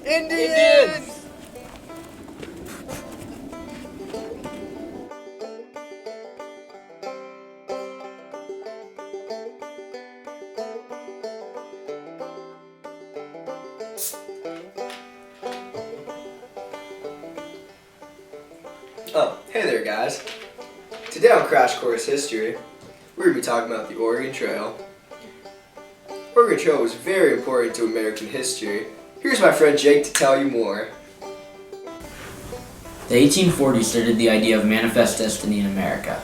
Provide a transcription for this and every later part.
Indians! Oh, hey there guys. Today on Crash Course History, we're going to be talking about the Oregon Trail. Oregon Trail was very important to American history. Here's my friend Jake to tell you more. The 1840s started the idea of manifest destiny in America.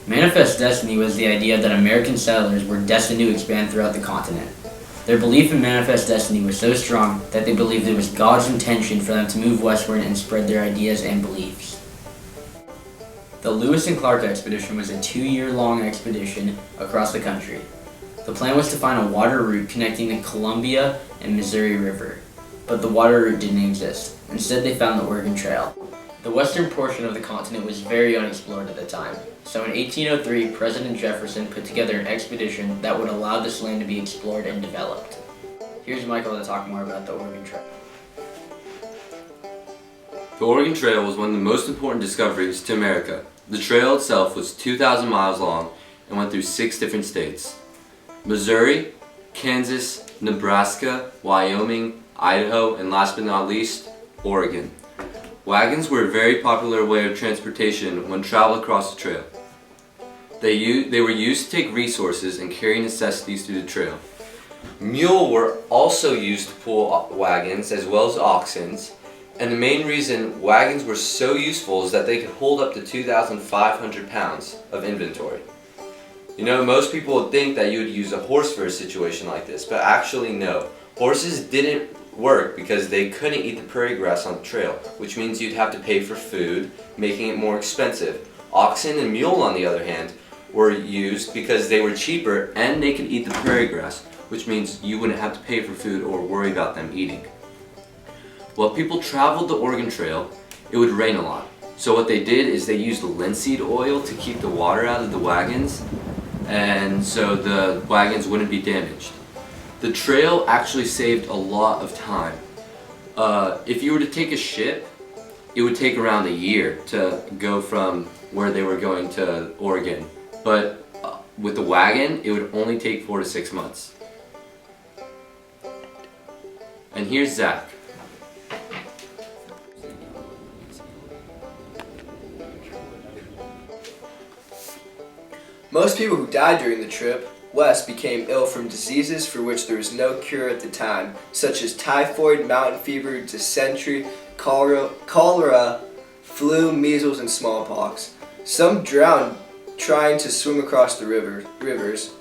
Manifest destiny was the idea that American settlers were destined to expand throughout the continent. Their belief in manifest destiny was so strong that they believed it was God's intention for them to move westward and spread their ideas and beliefs. The Lewis and Clark expedition was a 2-year-long expedition across the country. The plan was to find a water route connecting the Columbia and Missouri River, but the water route didn't exist. Instead, they found the Oregon Trail. The western portion of the continent was very unexplored at the time, so in 1803, President Jefferson put together an expedition that would allow this land to be explored and developed. Here's Michael to talk more about the Oregon Trail. The Oregon Trail was one of the most important discoveries to America. The trail itself was 2,000 miles long and went through 6 different states: Missouri, Kansas, Nebraska, Wyoming, Idaho, and last but not least, Oregon. Wagons were a very popular way of transportation when traveling across the trail. They were used to take resources and carry necessities through the trail. Mules were also used to pull wagons as well as oxen, and the main reason wagons were so useful is that they could hold up to 2,500 pounds of inventory. You know, most people would think that you would use a horse for a situation like this, but actually no. Horses didn't work because they couldn't eat the prairie grass on the trail, which means you'd have to pay for food, making it more expensive. Oxen and mule, on the other hand, were used because they were cheaper and they could eat the prairie grass, which means you wouldn't have to pay for food or worry about them eating. While people traveled the Oregon Trail, it would rain a lot. So what they did is they used linseed oil to keep the water out of the wagons, and so the wagons wouldn't be damaged. The trail actually saved a lot of time. If you were to take a ship, it would take around a year to go from where they were going to Oregon. But with the wagon, it would only take 4 to 6 months. And here's Zach. Most people who died during the trip west became ill from diseases for which there was no cure at the time, such as typhoid, mountain fever, dysentery, cholera, flu, measles, and smallpox. Some drowned trying to swim across the rivers.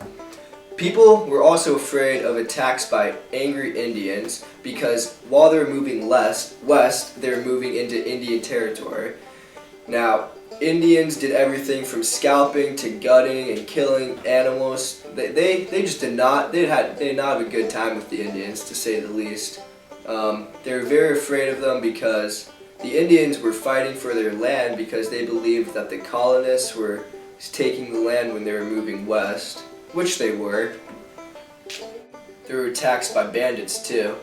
People were also afraid of attacks by angry Indians because while they were moving west, they were moving into Indian territory. Now, Indians did everything from scalping to gutting and killing animals. They just did not have a good time with the Indians, to say the least. They were very afraid of them because the Indians were fighting for their land because they believed that the colonists were taking the land when they were moving west, which they were. There were attacks by bandits too.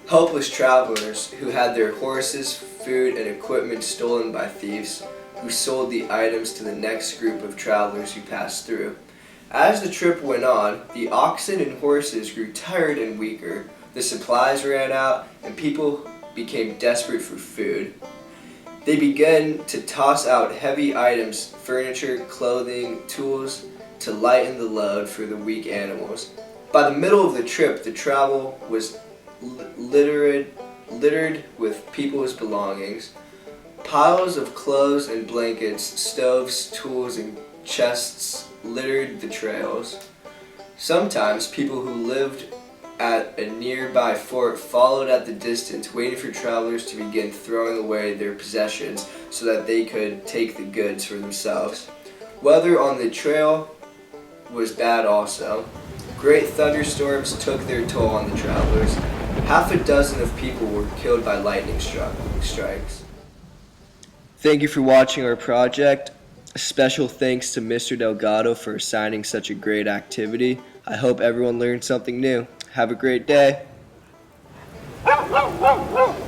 Helpless travelers who had their horses, food, and equipment stolen by thieves who sold the items to the next group of travelers who passed through. As the trip went on, the oxen and horses grew tired and weaker. The supplies ran out, and people became desperate for food. They began to toss out heavy items, furniture, clothing, tools, to lighten the load for the weak animals. By the middle of the trip, the travel was littered with people's belongings. Piles of clothes and blankets, stoves, tools, and chests littered the trails. Sometimes people who lived at a nearby fort followed at the distance, waiting for travelers to begin throwing away their possessions so that they could take the goods for themselves. Weather on the trail was bad also. Great thunderstorms took their toll on the travelers. Half a dozen of people were killed by lightning strikes. Thank you for watching our project. A special thanks to Mr. Delgado for assigning such a great activity. I hope everyone learned something new. Have a great day. Woo!